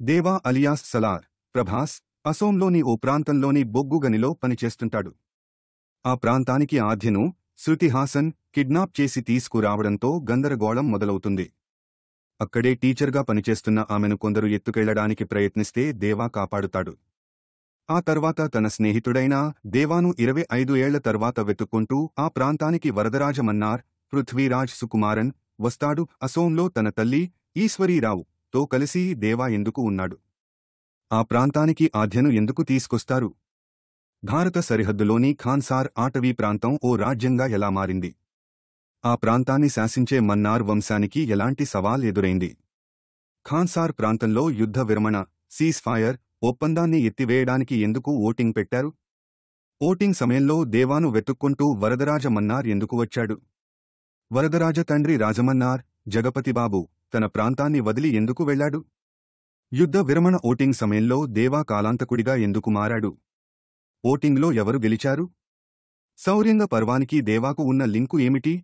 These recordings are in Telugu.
దేవా అలియాస్ సలార్ ప్రభాస్ అసోంలోని ఓ ప్రాంతంలోని బొగ్గుగనిలో పనిచేస్తుంటాడు. ఆ ప్రాంతానికి ఆద్యను శృతి హాసన్ కిడ్నాప్ చేసి తీసుకురావడంతో గందరగోళం మొదలవుతుంది. అక్కడే టీచర్గా పనిచేస్తున్న ఆమెను కొందరు ఎత్తుకెళ్లడానికి ప్రయత్నిస్తే దేవా కాపాడుతాడు. ఆ తర్వాత తన స్నేహితుడైన దేవాను 25 ఏళ్ల తర్వాత వెతుక్కుంటూ ఆ ప్రాంతానికి వరదరాజ మన్నార్ పృథ్వీరాజ్ సుకుమారన్ వస్తాడు. అసోంలో తన తల్లి ఈశ్వరీరావు తో కలిసి దేవా ఎందుకు ఉన్నాడు? ఆ ప్రాంతానికి ఆద్యను ఎందుకు తీసుకొస్తారు? భారత సరిహద్దులోని ఖాన్సార్ అటవీ ప్రాంతం ఓ రాజ్యంగా ఎలా మారింది? ఆ ప్రాంతాన్ని శాసించే మన్నార్ వంశానికి ఎలాంటి సవాల్ ఎదురైంది? ఖాన్సార్ ప్రాంతంలో యుద్ధ విరమణ సీజ్ ఫైర్ ఒప్పందాన్ని ఎత్తివేయడానికి ఎందుకు ఓటింగ్ పెట్టారు? ఓటింగ్ సమయంలో దేవాను వెతుక్కుంటూ వరదరాజ మన్నార్ ఎందుకు వచ్చాడు? వరదరాజ తండ్రి రాజమన్నార్ జగపతిబాబు తన ప్రాంతాన్ని వదిలి ఎందుకు వెళ్లాడు? యుద్ధ విరమణ ఓటింగ్ సమయంలో దేవా కాలాంతకుడిగా ఎందుకు మారాడు? ఓటింగ్లో ఎవరు గెలిచారు? శౌర్యంగ పర్వానికి దేవాకు ఉన్న లింకు ఏమిటి?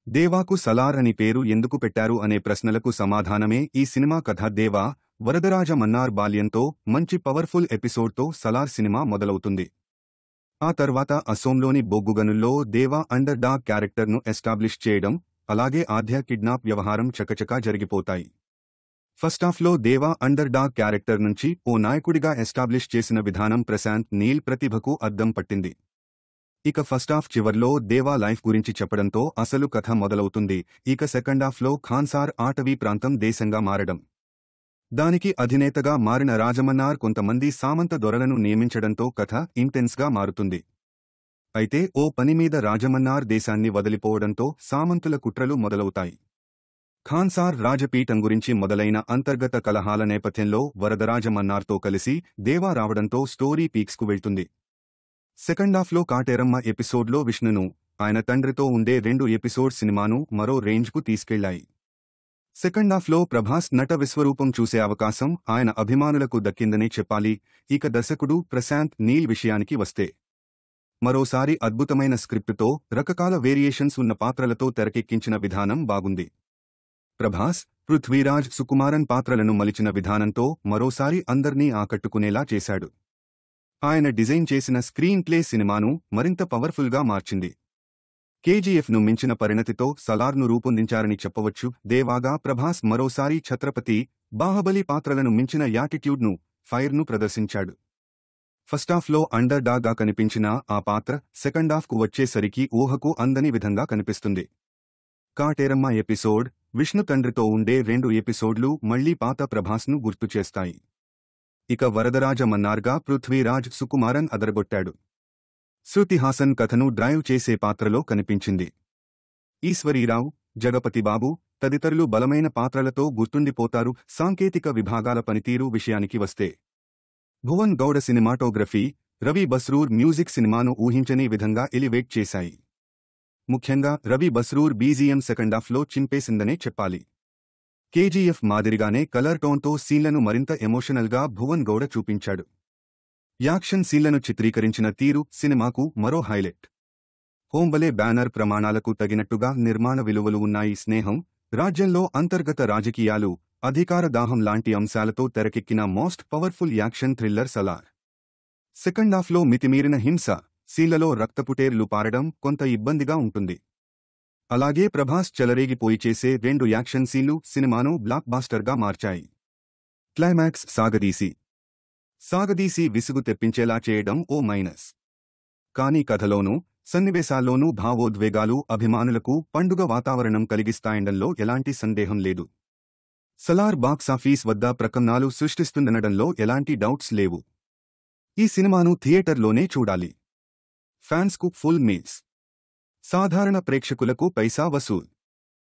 దేవాకు సలార్ అని పేరు ఎందుకు పెట్టారు అనే ప్రశ్నలకు సమాధానమే ఈ సినిమా కథ. దేవా వరదరాజ మన్నార్ బాల్యంతో మంచి పవర్ఫుల్ ఎపిసోడ్తో సలార్ సినిమా మొదలవుతుంది. ఆ తర్వాత అసోంలోని బొగ్గుగనుల్లో దేవా అండర్ డాగ్ క్యారెక్టర్ను ఎస్టాబ్లిష్ చేయడం, అలాగే ఆద్య కిడ్నాప్ వ్యవహారం చకచకా జరిగిపోతాయి. ఫస్టాఫ్లో దేవా అండర్ డాగ్ క్యారెక్టర్ నుంచి ఓ నాయకుడిగా ఎస్టాబ్లిష్ చేసిన విధానం ప్రశాంత్ నీల్ ప్రతిభకు అద్దం పట్టింది. ఇక ఫస్టాఫ్ చివర్లో దేవా లైఫ్ గురించి చెప్పడంతో అసలు కథ మొదలవుతుంది. ఇక సెకండాఫ్లో ఖాన్సార్ అటవీ ప్రాంతం దేశంగా మారడం, దానికి అధినేతగా మారిన రాజమన్నార్ కొంతమంది సామంత దొరలను నియమించడంతో కథ ఇంటెన్స్గా మారుతుంది. అయితే ఓ పనిమీద రాజమన్నార్ దేశాన్ని వదిలిపోవడంతో సామంతుల కుట్రలు మొదలవుతాయి. ఖాన్సార్ రాజపీఠం గురించి మొదలైన అంతర్గత కలహాల నేపథ్యంలో వరదరాజ మన్నార్తో కలిసి దేవా రావడంతో స్టోరీ పీక్స్కు వెళ్తుంది. సెకండాఫ్లో కాటేరమ్మ ఎపిసోడ్లో విష్ణును, ఆయన తండ్రితో ఉండే 2 ఎపిసోడ్ సినిమాను మరో రేంజ్కు తీసుకెళ్లాయి. సెకండాఫ్లో ప్రభాస్ నట విశ్వరూపం చూసే అవకాశం ఆయన అభిమానులకు దక్కిందనే చెప్పాలి. ఇక దర్శకుడు ప్రశాంత్ నీల్ విషయానికి వస్తే, మరోసారి అద్భుతమైన స్క్రిప్టుతో రకరకాల వేరియేషన్స్ ఉన్న పాత్రలతో తెరకెక్కించిన విధానం బాగుంది. ప్రభాస్, పృథ్వీరాజ్ సుకుమారన్ పాత్రలను మలిచిన విధానంతో మరోసారి అందర్నీ ఆకట్టుకునేలా చేశాడు. ఆయన డిజైన్ చేసిన స్క్రీన్ ప్లే సినిమాను మరింత పవర్ఫుల్గా మార్చింది. కేజీఎఫ్ను మించిన పరిణతితో సలార్ను రూపొందించారని చెప్పవచ్చు. దేవాగా ప్రభాస్ మరోసారి ఛత్రపతి, బాహుబలి పాత్రలను మించిన యాటిట్యూడ్ను, ఫైర్ను ప్రదర్శించాడు. ఫస్టాఫ్లో అండర్ డాగ్గా కనిపించిన ఆ పాత్ర సెకండాఫ్కు వచ్చేసరికి ఊహకు అందని విధంగా కనిపిస్తుంది. కాటేరమ్మ ఎపిసోడ్, విష్ణు తండ్రితో ఉండే 2 ఎపిసోడ్లు మళ్లీ పాత ప్రభాస్ను గుర్తుచేస్తాయి. ఇక వరదరాజ మన్నార్గా పృథ్వీరాజ్ సుకుమారన్ అదరగొట్టాడు. శృతి హాసన్ కథను డ్రైవ్ చేసే పాత్రలో కనిపించింది. ఈశ్వరీరావు, జగపతిబాబు తదితరులు బలమైన పాత్రలతో గుర్తుండిపోతారు. సాంకేతిక విభాగాల పనితీరు విషయానికి వస్తే, భువన్ గౌడ సినిమాటోగ్రఫీ, రవి బస్రూర్ మ్యూజిక్ సినిమాను ఊహించని విధంగా ఎలివేట్ చేశాయి. ముఖ్యంగా రవి బస్రూర్ బీజీఎం సెకండాఫ్లో చింపేసిందనే చెప్పాలి. కేజీఎఫ్ మాదిరిగానే కలర్ టోన్తో సీన్లను మరింత ఎమోషనల్గా భువన్ గౌడ చూపించాడు. యాక్షన్ సీన్లను చిత్రీకరించిన తీరు సినిమాకు మరో హైలైట్. హోంబలే బ్యానర్ ప్రమాణాలకు తగినట్టుగా నిర్మాణ విలువలు ఉన్నాయి. స్నేహం, రాజ్యంలో అంతర్గత రాజకీయాలు, అధికార దాహం లాంటి అంశాలతో తెరకెక్కిన most powerful action thriller Salaar. సెకండాఫ్లో మితిమీరిన హింస సీన్లలో రక్తపుటేర్లు పారడం కొంత ఇబ్బందిగా ఉంటుంది. అలాగే ప్రభాస్ చెలరేగిపోయి చేసే 2 యాక్షన్ సీన్లు సినిమాను బ్లాక్ బాస్టర్గా మార్చాయి. క్లైమాక్స్ సాగదీసి విసుగు తెప్పించేలా చేయడం ఓ మైనస్. కానీ కథలోనూ సన్నివేశాల్లోనూ భావోద్వేగాలు అభిమానులకు పండుగ వాతావరణం కలిగిస్తాయండంలో ఎలాంటి సందేహం లేదు. సలార్ బాక్సాఫీస్ వద్ద ప్రకంపనలు సృష్టిస్తుందనడంలో ఎలాంటి డౌట్స్ లేవు. ఈ సినిమాను థియేటర్లోనే చూడాలి. ఫ్యాన్స్కు ఫుల్ మీల్స్, సాధారణ ప్రేక్షకులకు పైసా వసూల్.